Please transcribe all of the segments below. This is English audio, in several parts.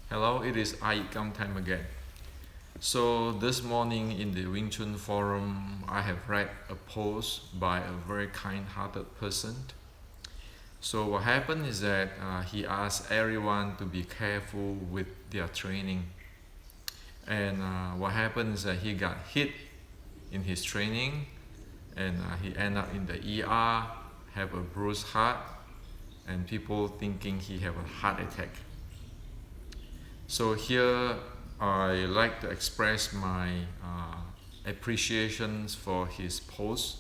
Hello, it is iYikKam time again. So this morning in the Wing Chun forum, I have read a post by a very kind-hearted person. So what happened is that he asked everyone to be careful with their training. And what happened is that he got hit in his training, and he ended up in the ER, have a bruised heart, and people thinking he have a heart attack. So here I like to express my appreciations for his post,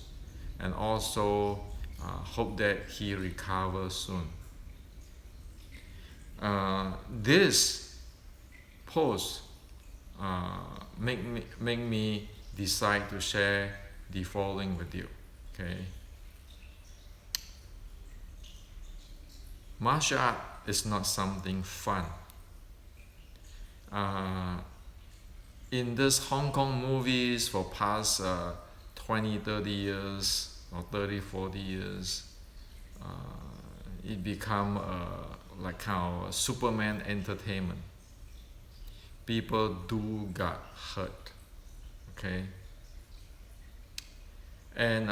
and also hope that he recovers soon. This post make me decide to share the following with you. Okay, martial art is not something fun. In this Hong Kong movies for past 20-30 years or 30-40 years, it become like kind of Superman entertainment. People do got hurt, okay? And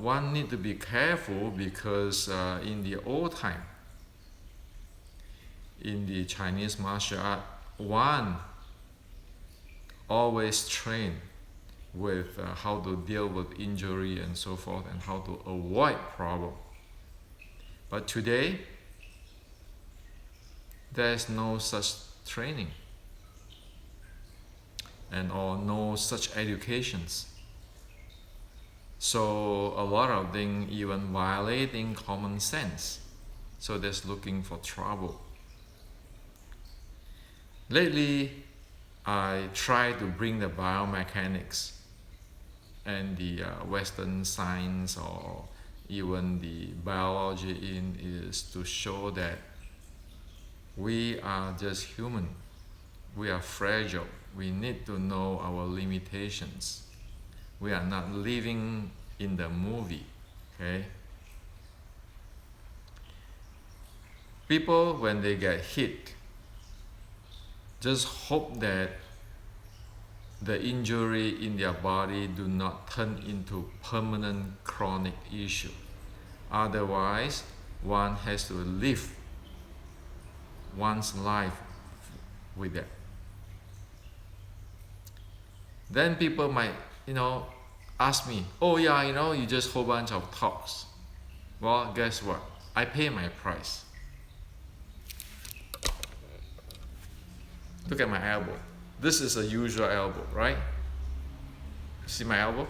one need to be careful because in the old time, in the Chinese martial art, one always train with how to deal with injury and so forth, and how to avoid problem. But today, there's no such training and or no such educations. So a lot of things even violating common sense. So that's looking for trouble. Lately, I try to bring the biomechanics and the Western science or even the biology in, is to show that we are just human. We are fragile. We need to know our limitations. We are not living in the movie, okay? People, when they get hit, just hope that the injury in their body do not turn into permanent chronic issue. Otherwise, one has to live one's life with that. Then people might, ask me, oh yeah, you just whole bunch of talks. Well, guess what? I pay my price. Look at my elbow. This is a usual elbow, right? See my elbow?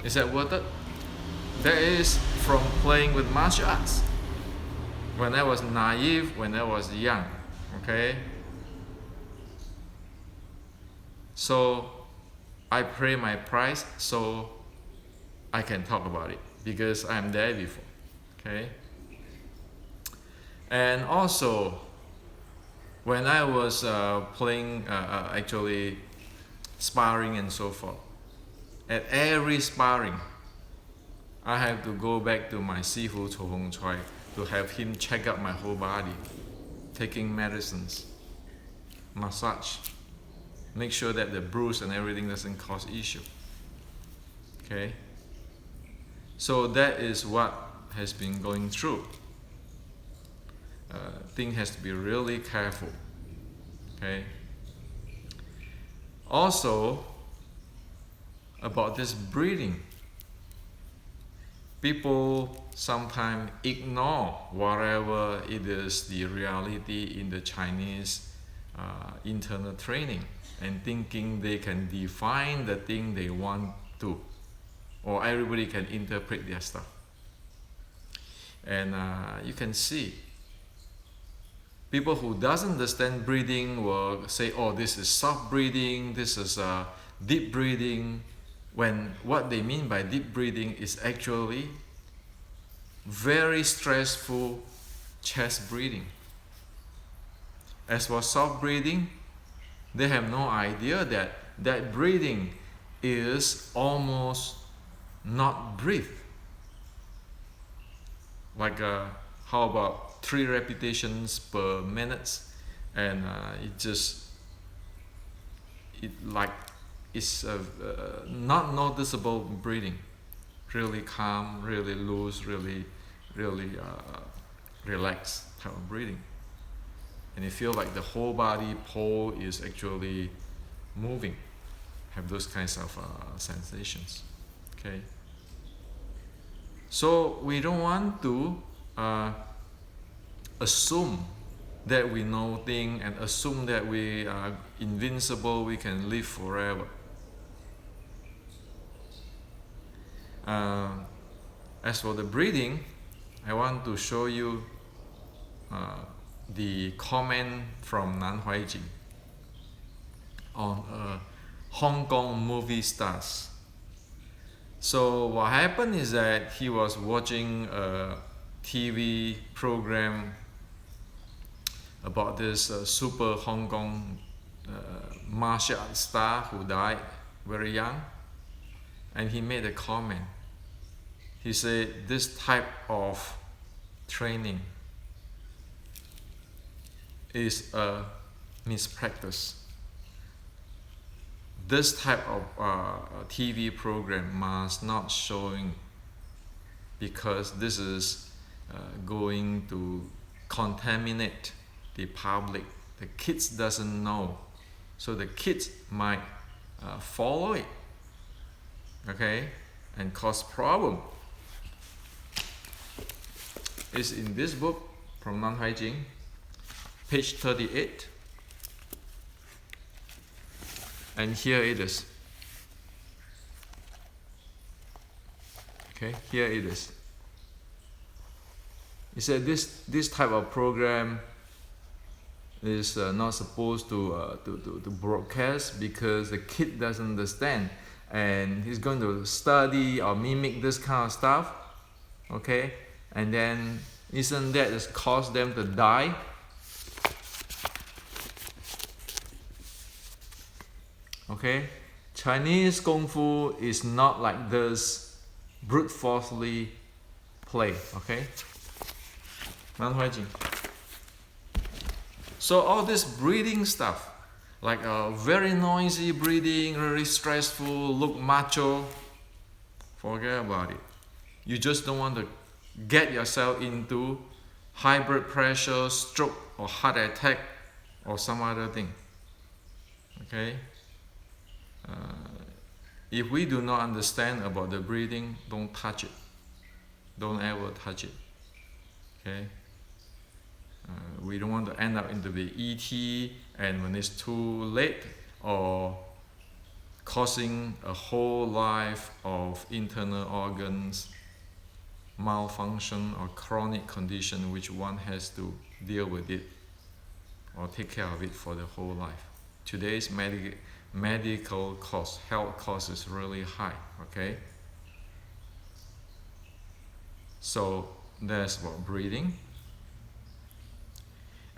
Is that worth it? That is from playing with martial arts. When I was naive, when I was young, okay? So I pay my price so I can talk about it because I'm there before, okay? And also, when I was playing, actually sparring and so forth, at every sparring, I have to go back to my Sifu Cho Hong Choi to have him check out my whole body, taking medicines, massage, make sure that the bruise and everything doesn't cause issue. Okay? So that is what has been going through. Thing has to be really careful. Okay. Also, about this breathing, people sometimes ignore whatever it is the reality in the Chinese internal training, and thinking they can define the thing they want to, or everybody can interpret their stuff. And you can see people who doesn't understand breathing will say, oh, this is soft breathing, this is deep breathing, when what they mean by deep breathing is actually very stressful chest breathing. As for soft breathing, they have no idea that that breathing is almost not breathe. like how about 3 repetitions per minute, and it's not noticeable breathing, really calm, really loose, really relaxed type of breathing, and you feel like the whole body pole is actually moving, have those kinds of sensations. Okay, so we don't want to assume that we know things and assume that we are invincible, we can live forever. As for the breathing, I want to show you the comment from Nan Huaijing on Hong Kong movie stars. So what happened is that he was watching a TV program about this super Hong Kong martial arts star who died very young, and he made a comment. He said this type of training is a mispractice. This type of TV program must not showing, because this is going to contaminate the public. The kids doesn't know, so the kids might follow it, okay, and cause problem. It's in this book from Nan Huaijing, page 38, and here it is. Okay, here it is. He said this type of program is not supposed to broadcast, because the kid doesn't understand, and he's going to study or mimic this kind of stuff, okay, and then isn't that just cause them to die? Okay, Chinese Kung Fu is not like this brute forcefully play, okay? Nan Huaijing. So all this breathing stuff, like very noisy breathing, really stressful, look macho, forget about it. You just don't want to get yourself into high blood pressure, stroke, or heart attack, or some other thing. Okay? If we do not understand about the breathing, don't touch it. Don't ever touch it. Okay? We don't want to end up into the ET, and when it's too late, or causing a whole life of internal organs malfunction or chronic condition which one has to deal with it or take care of it for the whole life. Today's medical cost, health cost is really high, okay? So that's about breathing.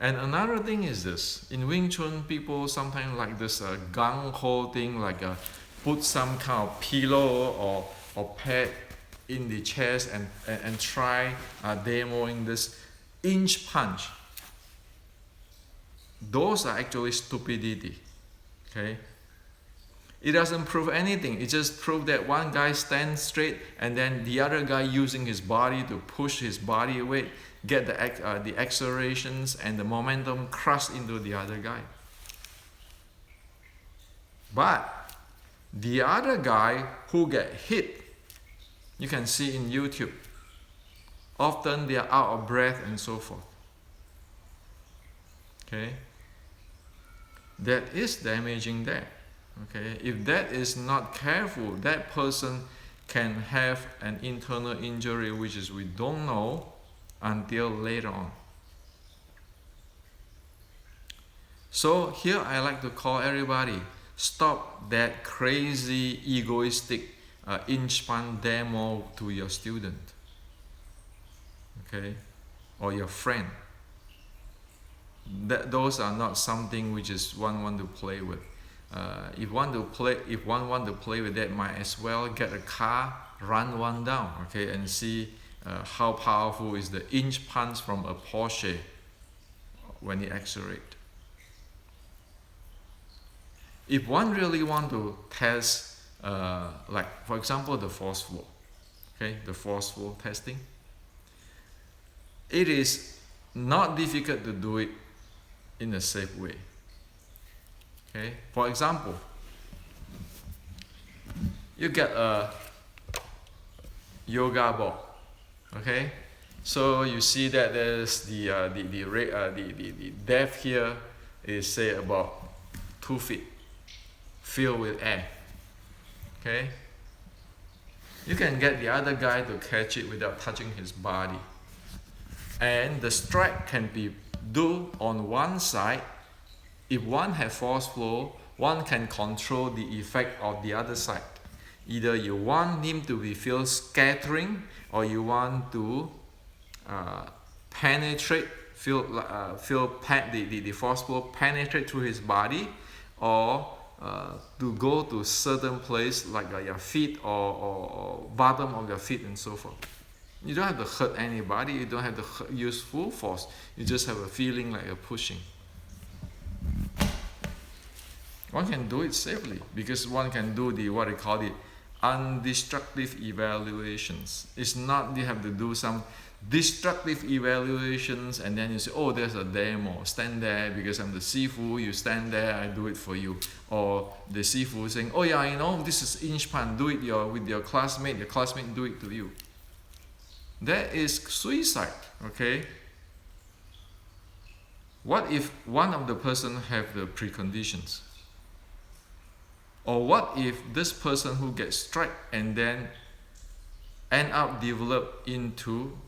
And another thing is this, in Wing Chun, people sometimes like this gung-ho thing, like put some kind of pillow or pad in the chest and try demoing this inch punch. Those are actually stupidity, okay? It doesn't prove anything. It just proves that one guy stands straight and then the other guy using his body to push his body weight, get the accelerations and the momentum crush into the other guy. But the other guy who get hit, you can see in YouTube, often they are out of breath and so forth. Okay? That is damaging that. Okay? If that is not careful, that person can have an internal injury which is we don't know until later on. So here I like to call everybody, stop that crazy egoistic inch punch demo to your student, okay, or your friend. Those are not something which is one want to play with. If one want to play with that, might as well get a car, run one down, okay, and see how powerful is the inch punch from a Porsche when it accelerates. If one really want to test, like for example, the force flow, okay, the force flow testing, it is not difficult to do it in a safe way. Okay, for example, you get a yoga ball. Okay, so you see that there's the depth here is say about 2 feet, filled with air. Okay, you can get the other guy to catch it without touching his body, and the strike can be do on one side. If one have force flow, one can control the effect of the other side. Either you want him to be feel scattering, or you want to penetrate, the force flow penetrate through his body, or to go to certain place like your feet or bottom of your feet and so forth. You don't have to hurt anybody, you don't have to use full force, you just have a feeling like you're pushing. One can do it safely because one can do the what they call it undestructive evaluations. It's not you have to do some destructive evaluations and then you say, oh, there's a demo, stand there because I'm the Sifu, you stand there, I do it for you. Or the Sifu saying, oh yeah, you know, this is inch pan, do it with your classmate do it to you. That is suicide, okay? What if one of the person have the preconditions? Or what if this person who gets struck and then end up develop into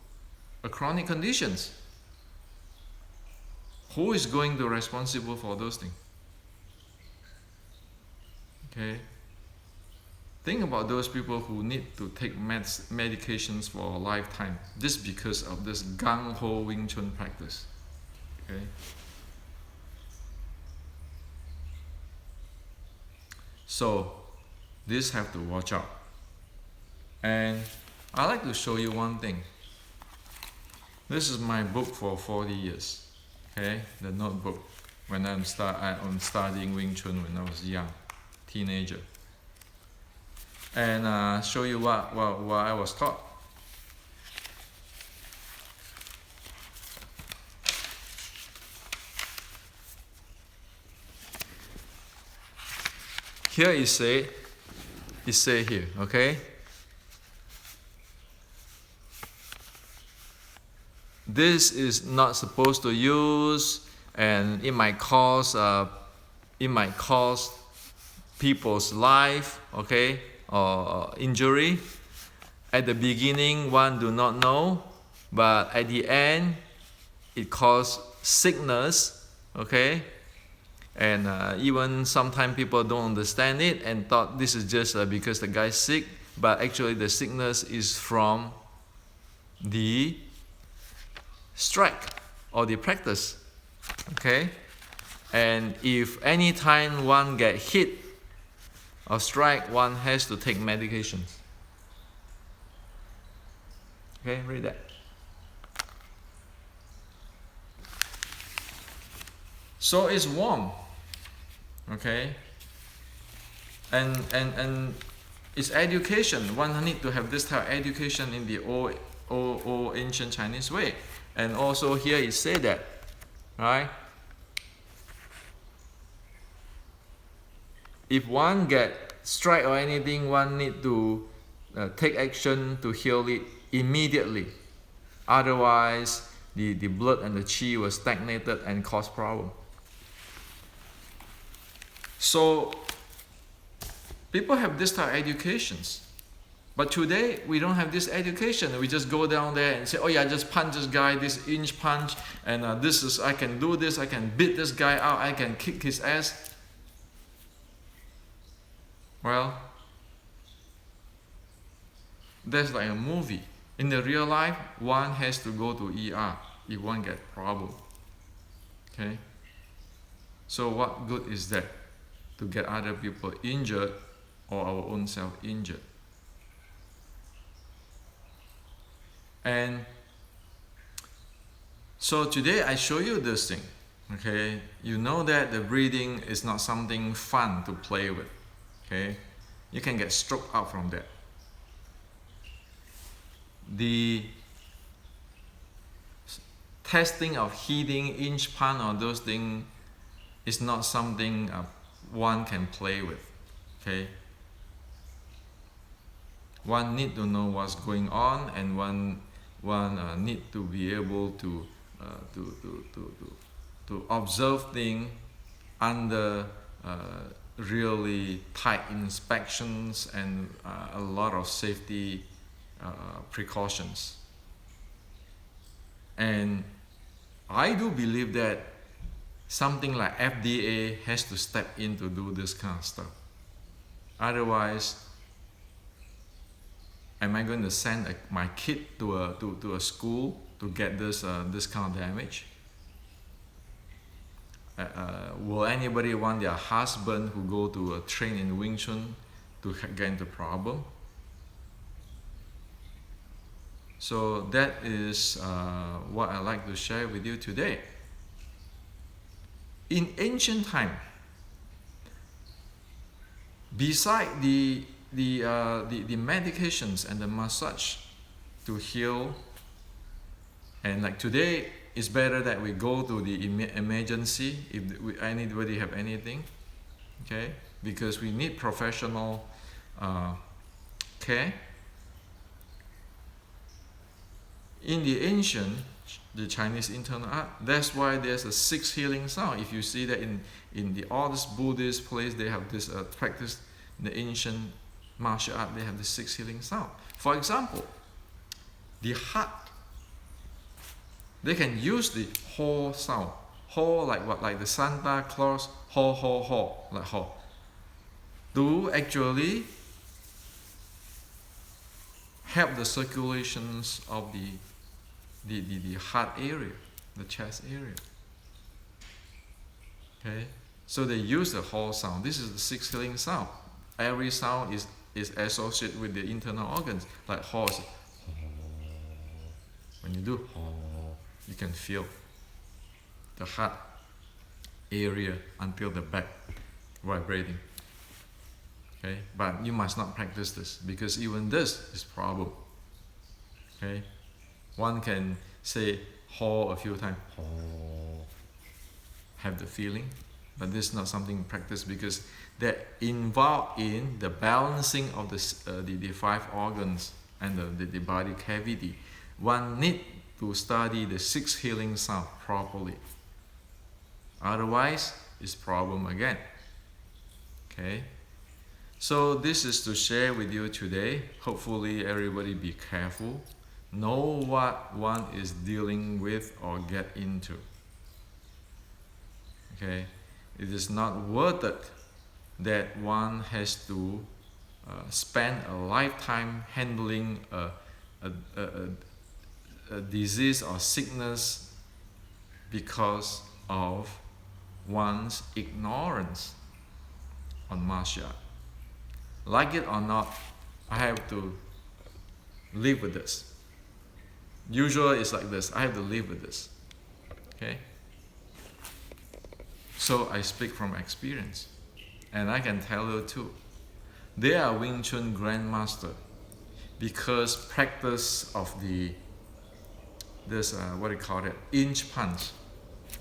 a chronic conditions? Who is going to responsible for those things? Okay. Think about those people who need to take medications for a lifetime just because of this gung-ho Wing Chun practice. Okay. So this have to watch out. And I like to show you one thing. This is my book for 40 years. Okay, the notebook. When I'm studying Wing Chun when I was young, teenager. And show you what I was taught. Here it say here, okay? This is not supposed to use, and it might cause people's life, okay, or injury. At the beginning, one do not know, but at the end, it causes sickness, okay? And even sometimes people don't understand it and thought this is just because the guy's sick, but actually the sickness is from the strike or the practice, okay? And if any time one get hit or strike, one has to take medications. Okay, read that. So it's warm. Okay, and it's education. One need to have this type of education in the old ancient Chinese way. And also here it say that, right? If one get strike or anything, one need to take action to heal it immediately. Otherwise, the blood and the qi was stagnated and cause problem. So people have this type of educations, but today we don't have this education. We just go down there and say, oh yeah, just punch this guy, this inch punch, and this is, I can do this, I can beat this guy out, I can kick his ass. Well, that's like a movie. In the real life, one has to go to ER if one get problem. Okay? So what good is that? To get other people injured or our own self injured. And so today I show you this thing. Okay, you know that the breathing is not something fun to play with. Okay, you can get stroked out from that. The testing of heating, inch pan, or those things is not something one can play with. Okay, one need to know what's going on, and one need to be able to observe things under really tight inspections and a lot of safety precautions. And I do believe that something like FDA has to step in to do this kind of stuff. Otherwise, am I going to send my kid to a school to get this kind of damage? Will anybody want their husband who go to a train in Wing Chun to get into problem? So that is what I like to share with you today. In ancient time, beside the medications and the massage to heal, and like today, it's better that we go to the emergency if anybody have anything, okay? Because we need professional care. In the ancient, the Chinese internal art, that's why there's a 6 healing sound. If you see that in the oldest Buddhist place, they have this practice. In the ancient martial art, they have the 6 healing sound. For example, the heart, they can use the ho sound. Ho, like what? Like the Santa Claus, ho, ho, ho, like ho. To actually help the circulations of the heart area, the chest area. Okay, so they use the ho sound. This is the 6 healing sound. Every sound is associated with the internal organs. Like ho is, when you do ho, you can feel the heart area until the back vibrating. Okay, but you must not practice this, because even this is problem. Okay, one can say ho a few times, ho, have the feeling, but this is not something to practice, because that involved in the balancing of the 5 organs and the body cavity. One need to study the 6 healing sound properly. Otherwise, it's problem again. Okay. So this is to share with you today. Hopefully everybody be careful. Know what one is dealing with or get into. Okay. It is not worth it that one has to spend a lifetime handling a disease or sickness because of one's ignorance on martial art. Like it or not, I have to live with this. Usually it's like this, I have to live with this. Okay? So I speak from experience. And I can tell you too, they are Wing Chun Grandmaster because practice of this what do you call it, inch punch,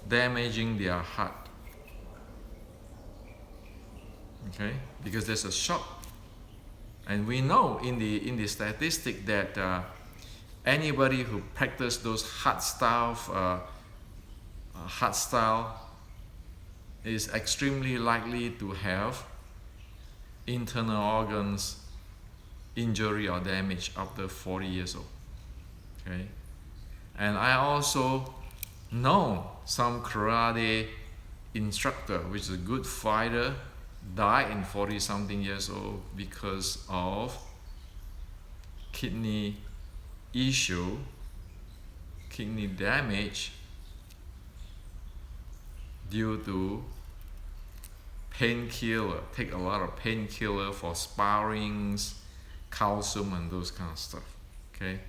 damaging their heart. Okay, because there's a shock, and we know in the statistic that anybody who practice those hard style is extremely likely to have internal organs injury or damage after 40 years old. Okay, and I also know some karate instructor, which is a good fighter, died in 40 something years old because of kidney issue, kidney damage due to painkiller, take a lot of painkiller for sparrings, calcium and those kind of stuff. Okay,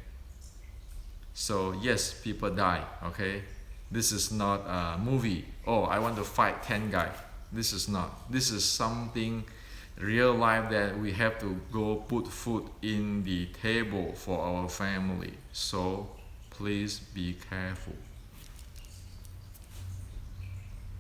So yes, people die, okay? This is not a movie. Oh, I want to fight 10 guys. This is not. This is something real life that we have to go put food in the table for our family. So please be careful.